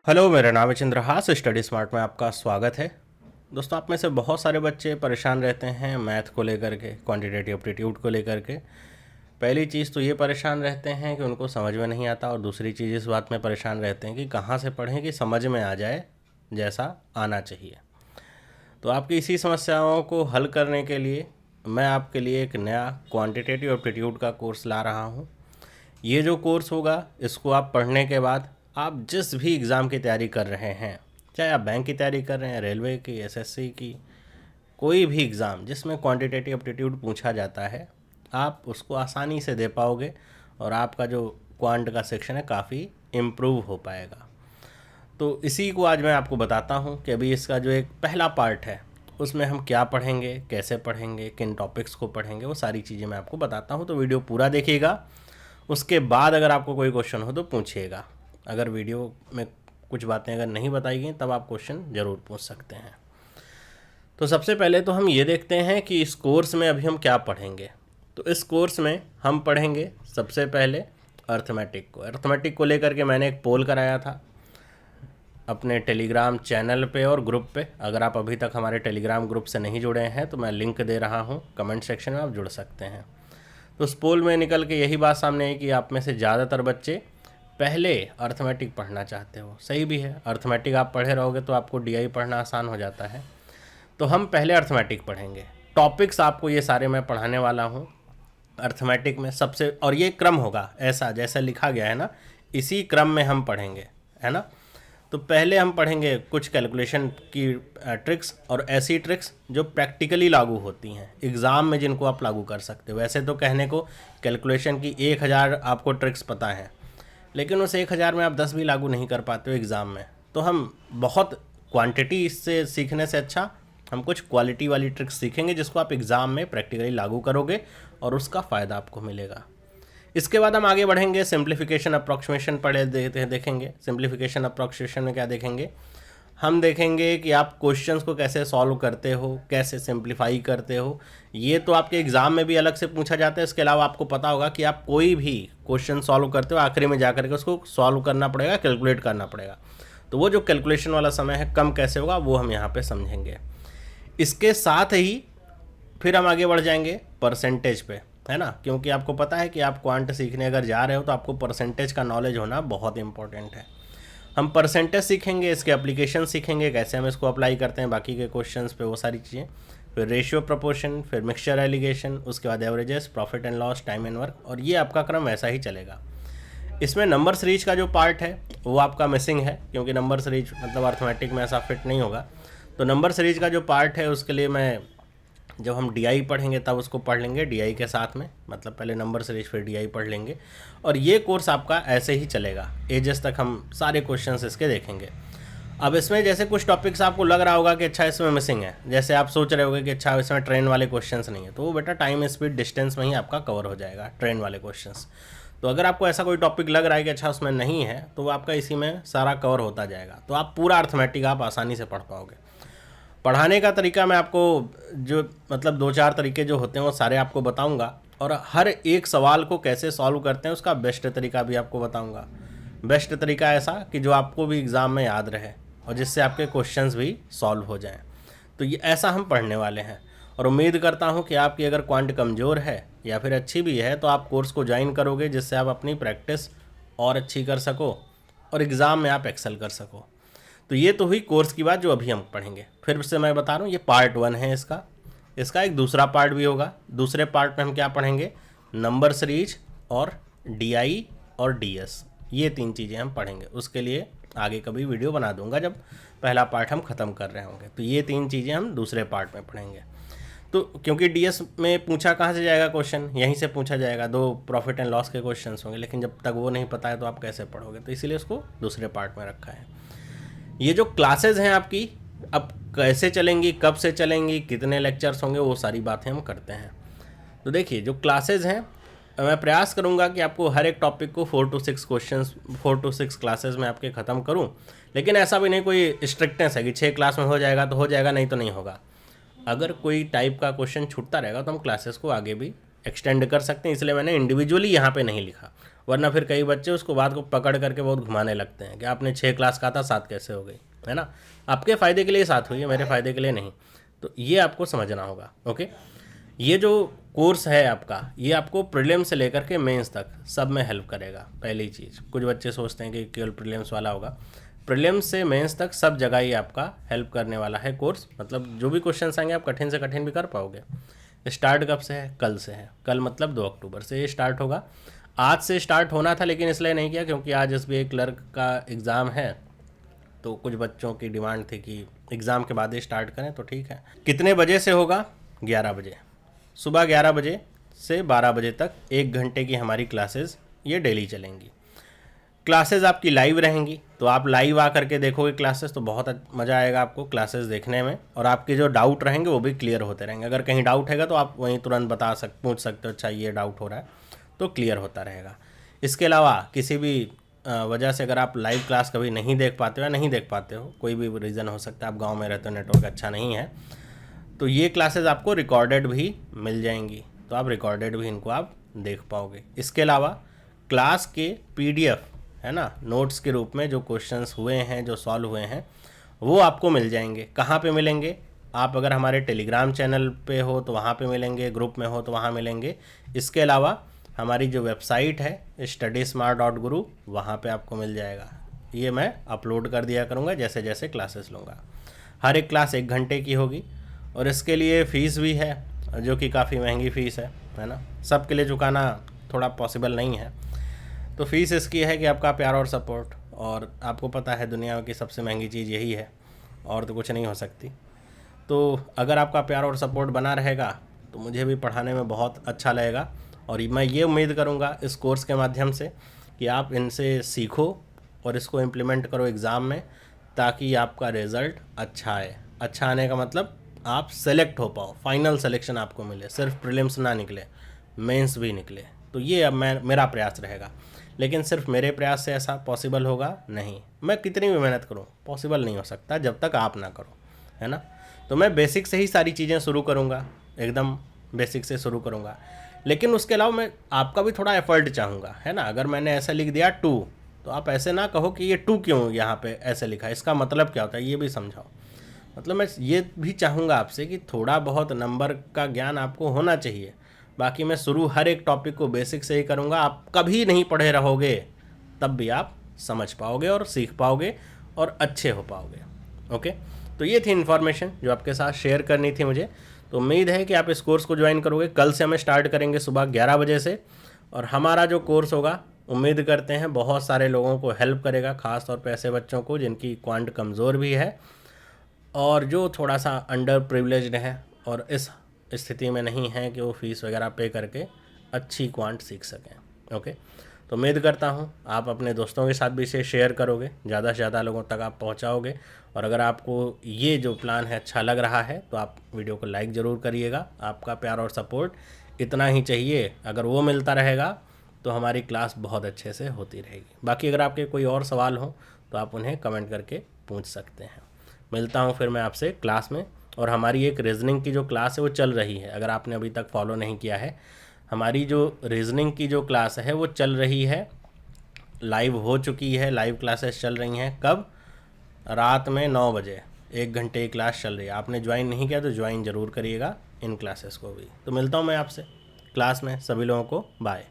Hello, मेरा नाम है चंद्रहास। स्टडी स्मार्ट में आपका स्वागत है। दोस्तों, आप में से बहुत सारे बच्चे परेशान रहते हैं मैथ को लेकर के, क्वांटिटेटिव एप्टीट्यूड को लेकर के। पहली चीज़ तो ये परेशान रहते हैं कि उनको समझ में नहीं आता, और दूसरी चीज़ इस बात में परेशान रहते हैं कि कहाँ से पढ़ें कि समझ में आ जाए जैसा आना चाहिए। तो आपकी इसी समस्याओं को हल करने के लिए मैं आपके लिए एक नया क्वांटिटेटिव एप्टीट्यूड का कोर्स ला रहा हूँ। ये जो कोर्स होगा, इसको आप पढ़ने के बाद आप जिस भी एग्ज़ाम की तैयारी कर रहे हैं, चाहे आप बैंक की तैयारी कर रहे हैं, रेलवे की, एसएससी की, कोई भी एग्ज़ाम जिसमें क्वांटिटेटिव एप्टीट्यूड पूछा जाता है, आप उसको आसानी से दे पाओगे और आपका जो क्वांट का सेक्शन है काफ़ी इम्प्रूव हो पाएगा। तो इसी को आज मैं आपको बताता हूँ कि अभी इसका जो एक पहला पार्ट है उसमें हम क्या पढ़ेंगे, कैसे पढ़ेंगे, किन टॉपिक्स को पढ़ेंगे, वो सारी चीज़ें मैं आपको बताता हूँ। तो वीडियो पूरा देखिएगा। उसके बाद अगर आपको कोई क्वेश्चन हो तो पूछिएगा। अगर वीडियो में कुछ बातें अगर नहीं बताई गई तब आप क्वेश्चन ज़रूर पूछ सकते हैं। तो सबसे पहले तो हम ये देखते हैं कि इस कोर्स में अभी हम क्या पढ़ेंगे। तो इस कोर्स में हम पढ़ेंगे सबसे पहले अर्थमेटिक को लेकर के मैंने एक पोल कराया था अपने टेलीग्राम चैनल पे और ग्रुप पे। अगर आप अभी तक हमारे टेलीग्राम ग्रुप से नहीं जुड़े हैं तो मैं लिंक दे रहा हूँ, कमेंट सेक्शन में आप जुड़ सकते हैं। तो उस पोल में निकल के यही बात सामने आई कि आप में से ज़्यादातर बच्चे पहले अर्थमेटिक पढ़ना चाहते हो। सही भी है, अर्थमेटिक आप पढ़े रहोगे तो आपको डीआई पढ़ना आसान हो जाता है। तो हम पहले अर्थमेटिक पढ़ेंगे। टॉपिक्स आपको ये सारे मैं पढ़ाने वाला हूँ अर्थमेटिक में सबसे, और ये क्रम होगा ऐसा जैसा लिखा गया है ना, इसी क्रम में हम पढ़ेंगे, है ना। तो पहले हम पढ़ेंगे कुछ कैलकुलेशन की ट्रिक्स, और ऐसी ट्रिक्स जो प्रैक्टिकली लागू होती हैं एग्ज़ाम में, जिनको आप लागू कर सकते हो। वैसे तो कहने को कैलकुलेशन की 1000 आपको ट्रिक्स पता है, लेकिन उस 1000 में आप 10 भी लागू नहीं कर पाते हो एग्ज़ाम में। तो हम बहुत क्वांटिटी इससे सीखने से अच्छा हम कुछ क्वालिटी वाली ट्रिक्स सीखेंगे जिसको आप एग्ज़ाम में प्रैक्टिकली लागू करोगे और उसका फ़ायदा आपको मिलेगा। इसके बाद हम आगे बढ़ेंगे, सिंप्लीफिकेशन अप्रॉक्सीमेशन देखेंगे। सिंप्लीफिकेशन अप्रॉक्सीमेशन में क्या देखेंगे, हम देखेंगे कि आप क्वेश्चंस को कैसे सॉल्व करते हो, कैसे सिंप्लीफाई करते हो। ये तो आपके एग्ज़ाम में भी अलग से पूछा जाता है। इसके अलावा आपको पता होगा कि आप कोई भी क्वेश्चन सॉल्व करते हो, आखिरी में जाकर के उसको सॉल्व करना पड़ेगा, कैलकुलेट करना पड़ेगा। तो वो जो कैलकुलेशन वाला समय है कम कैसे होगा वो हम यहाँ पर समझेंगे। इसके साथ ही फिर हम आगे बढ़ जाएंगे परसेंटेज पे, है ना, क्योंकि आपको पता है कि आप क्वांट सीखने अगर जा रहे हो तो आपको परसेंटेज का नॉलेज होना बहुत इंपॉर्टेंट है। हम परसेंटेज सीखेंगे, इसके एप्लीकेशन सीखेंगे, कैसे हम इसको अप्लाई करते हैं बाकी के क्वेश्चंस पे, वो सारी चीज़ें। फिर रेशियो प्रोपोर्शन, फिर मिक्सचर एलिगेशन, उसके बाद averages, profit and loss, time and work, और ये आपका क्रम ऐसा ही चलेगा। इसमें नंबर सीरीज का जो पार्ट है वो आपका मिसिंग है, क्योंकि नंबर सीरीज मतलब अर्थमेटिक में ऐसा फिट नहीं होगा। तो नंबर सीरीज का जो पार्ट है उसके लिए मैं, जब हम डीआई पढ़ेंगे तब उसको पढ़ लेंगे डीआई के साथ में, मतलब पहले नंबर सीरीज फिर डीआई पढ़ लेंगे। और ये कोर्स आपका ऐसे ही चलेगा, एजेस तक हम सारे क्वेश्चंस इसके देखेंगे। अब इसमें जैसे कुछ टॉपिक्स आपको लग रहा होगा कि अच्छा इसमें मिसिंग है, जैसे आप सोच रहे होगे कि अच्छा इसमें ट्रेन वाले क्वेश्चंस नहीं है, तो वो बेटा टाइम स्पीड डिस्टेंस में ही आपका कवर हो जाएगा ट्रेन वाले क्वेश्चंस। तो अगर आपको ऐसा कोई टॉपिक लग रहा है कि अच्छा उसमें नहीं है, तो वो आपका इसी में सारा कवर होता जाएगा। तो आप पूरा अर्थमेटिक आप आसानी से पढ़ पाओगे। पढ़ाने का तरीका मैं आपको जो मतलब 2-4 तरीके जो होते हैं वो सारे आपको बताऊंगा, और हर एक सवाल को कैसे सॉल्व करते हैं उसका बेस्ट तरीका भी आपको बताऊंगा। बेस्ट तरीका ऐसा कि जो आपको भी एग्ज़ाम में याद रहे और जिससे आपके क्वेश्चंस भी सॉल्व हो जाएं। तो ये ऐसा हम पढ़ने वाले हैं, और उम्मीद करता हूँ कि आपकी अगर क्वांट कमज़ोर है या फिर अच्छी भी है तो आप कोर्स को ज्वाइन करोगे, जिससे आप अपनी प्रैक्टिस और अच्छी कर सको और एग्ज़ाम में आप एक्सेल कर सको। तो ये तो हुई कोर्स की बात जो अभी हम पढ़ेंगे। फिर से मैं बता रहा हूँ, ये पार्ट 1 है इसका एक दूसरा पार्ट भी होगा। दूसरे पार्ट में हम क्या पढ़ेंगे, नंबर सीरीज और डीआई और डीएस, ये 3 चीज़ें हम पढ़ेंगे। उसके लिए आगे कभी वीडियो बना दूंगा जब पहला पार्ट हम ख़त्म कर रहे होंगे। तो ये 3 चीज़ें हम दूसरे पार्ट में पढ़ेंगे। तो क्योंकि डीएस में पूछा कहाँ से जाएगा क्वेश्चन, यहीं से पूछा जाएगा, 2 प्रॉफिट एंड लॉस के क्वेश्चन होंगे, लेकिन जब तक वो नहीं पता है तो आप कैसे पढ़ोगे, तो इसीलिए उसको दूसरे पार्ट में रखा है। ये जो क्लासेस हैं आपकी अब कैसे चलेंगी, कब से चलेंगी, कितने लेक्चर्स होंगे, वो सारी बातें हम करते हैं। तो देखिए जो क्लासेस हैं, मैं प्रयास करूंगा कि आपको हर एक टॉपिक को 4 to 6 क्वेश्चंस 4 to 6 क्लासेस में आपके ख़त्म करूं, लेकिन ऐसा भी नहीं कोई स्ट्रिक्टनेस है कि 6 क्लास में हो जाएगा, नहीं तो नहीं होगा। अगर कोई टाइप का क्वेश्चन छूटता रहेगा तो हम क्लासेस को आगे भी एक्सटेंड कर सकते हैं, इसलिए मैंने इंडिविजुअली यहाँ पे नहीं लिखा, वरना फिर कई बच्चे उसको बात को पकड़ करके बहुत घुमाने लगते हैं कि आपने 6 क्लास कहा था 7 कैसे हो गई, है ना। आपके फ़ायदे के लिए 7 हुई है, मेरे फ़ायदे के लिए नहीं। तो ये आपको समझना होगा। ओके, ये जो कोर्स है आपका, ये आपको प्रीलिम्स से लेकर के मेंस तक सब में हेल्प करेगा। पहली चीज़, कुछ बच्चे सोचते हैं कि केवल प्रीलिम्स वाला होगा, प्रीलिम्स से मेंस तक सब जगह ही आपका हेल्प करने वाला है कोर्स। मतलब जो भी क्वेश्चन आएंगे आप कठिन से कठिन भी कर पाओगे। स्टार्ट कब से है? कल से है। कल मतलब 2 अक्टूबर से ये स्टार्ट होगा। आज से स्टार्ट होना था लेकिन इसलिए नहीं किया क्योंकि आज SBI क्लर्क का एग्ज़ाम है, तो कुछ बच्चों की डिमांड थी कि एग्ज़ाम के बाद ही स्टार्ट करें, तो ठीक है। कितने बजे से होगा? 11 बजे, सुबह 11 बजे से 12 बजे तक 1 घंटे की हमारी क्लासेस ये डेली चलेंगी। क्लासेस आपकी लाइव रहेंगी, तो आप लाइव आकर के देखोगे क्लासेस, तो बहुत मज़ा आएगा आपको क्लासेस देखने में, और आपके जो डाउट रहेंगे वो भी क्लियर होते रहेंगे। अगर कहीं डाउट हैगा तो आप वहीं तुरंत पूछ सकते हो, अच्छा ये डाउट हो रहा है, तो क्लियर होता रहेगा। इसके अलावा किसी भी वजह से अगर आप लाइव क्लास कभी नहीं देख पाते हो या नहीं देख पाते हो, कोई भी रीज़न हो सकता है, आप गाँव में रहते हो, नेटवर्क अच्छा नहीं है, तो ये क्लासेस आपको रिकॉर्डेड भी मिल जाएंगी, तो आप रिकॉर्डेड भी इनको आप देख पाओगे। इसके अलावा क्लास के PDF, है ना, नोट्स के रूप में जो क्वेश्चंस हुए हैं, जो सॉल्व हुए हैं, वो आपको मिल जाएंगे। कहाँ पे मिलेंगे? आप अगर हमारे टेलीग्राम चैनल पे हो तो वहाँ पे मिलेंगे, ग्रुप में हो तो वहाँ मिलेंगे। इसके अलावा हमारी जो वेबसाइट है studysmart.guru, वहाँ पे आपको मिल जाएगा। ये मैं अपलोड कर दिया करूँगा जैसे जैसे क्लासेस लूँगा। हर एक क्लास 1 घंटे की होगी, और इसके लिए फ़ीस भी है जो कि काफ़ी महंगी फ़ीस है ना। सबके लिए चुकाना थोड़ा पॉसिबल नहीं है, तो फ़ीस इसकी है कि आपका प्यार और सपोर्ट, और आपको पता है दुनिया की सबसे महंगी चीज़ यही है, और तो कुछ नहीं हो सकती। तो अगर आपका प्यार और सपोर्ट बना रहेगा तो मुझे भी पढ़ाने में बहुत अच्छा लगेगा, और मैं ये उम्मीद करूँगा इस कोर्स के माध्यम से कि आप इनसे सीखो और इसको इम्प्लीमेंट करो एग्ज़ाम में, ताकि आपका रिज़ल्ट अच्छा आए। अच्छा आने का मतलब आप सेलेक्ट हो पाओ, फाइनल सिलेक्शन आपको मिले, सिर्फ प्रीलिम्स ना निकले, मेंस भी निकले। तो ये अब मेरा प्रयास रहेगा, लेकिन सिर्फ मेरे प्रयास से ऐसा पॉसिबल होगा नहीं। मैं कितनी भी मेहनत करूँ, पॉसिबल नहीं हो सकता जब तक आप ना करो, है ना। तो मैं बेसिक से ही सारी चीज़ें शुरू करूँगा, एकदम बेसिक से शुरू करूँगा, लेकिन उसके अलावा मैं आपका भी थोड़ा एफर्ट चाहूँगा, है ना। अगर मैंने ऐसा लिख दिया 2, तो आप ऐसे ना कहो कि ये 2 क्यों यहाँ पे ऐसे लिखा है, इसका मतलब क्या होता है, ये भी समझाओ। मतलब मैं ये भी चाहूँगा आपसे कि थोड़ा बहुत नंबर का ज्ञान आपको होना चाहिए। बाकी मैं शुरू हर एक टॉपिक को बेसिक से ही करूँगा। आप कभी नहीं पढ़े रहोगे तब भी आप समझ पाओगे और सीख पाओगे और अच्छे हो पाओगे। ओके, तो ये थी इन्फॉर्मेशन जो आपके साथ शेयर करनी थी मुझे। तो उम्मीद है कि आप इस कोर्स को ज्वाइन करोगे। कल से हमें स्टार्ट करेंगे सुबह 11 बजे से, और हमारा जो कोर्स होगा उम्मीद करते हैं बहुत सारे लोगों को हेल्प करेगा, ख़ास तौर पे ऐसे बच्चों को जिनकी क्वांट कमज़ोर भी है और जो थोड़ा सा अंडर प्रिविलेज्ड है और इस स्थिति में नहीं है कि वो फ़ीस वगैरह पे करके अच्छी क्वांट सीख सकें। ओके, तो उम्मीद करता हूँ आप अपने दोस्तों के साथ भी इसे शेयर करोगे, ज़्यादा से ज़्यादा लोगों तक आप पहुँचाओगे। और अगर आपको ये जो प्लान है अच्छा लग रहा है तो आप वीडियो को लाइक ज़रूर करिएगा। आपका प्यार और सपोर्ट इतना ही चाहिए, अगर वो मिलता रहेगा तो हमारी क्लास बहुत अच्छे से होती रहेगी। बाकी अगर आपके कोई और सवाल हो तो आप उन्हें कमेंट करके पूछ सकते हैं। मिलता हूँ फिर मैं आपसे क्लास में। और हमारी एक रीजनिंग की जो क्लास है वो चल रही है, अगर आपने अभी तक फॉलो नहीं किया है, हमारी जो रीजनिंग की जो क्लास है वो चल रही है, लाइव हो चुकी है, लाइव क्लासेस चल रही हैं। कब? रात में 9 बजे 1 घंटे की क्लास चल रही है। आपने ज्वाइन नहीं किया तो ज्वाइन ज़रूर करिएगा इन क्लासेस को भी। तो मिलता हूँ मैं आपसे क्लास में। सभी लोगों को बाय।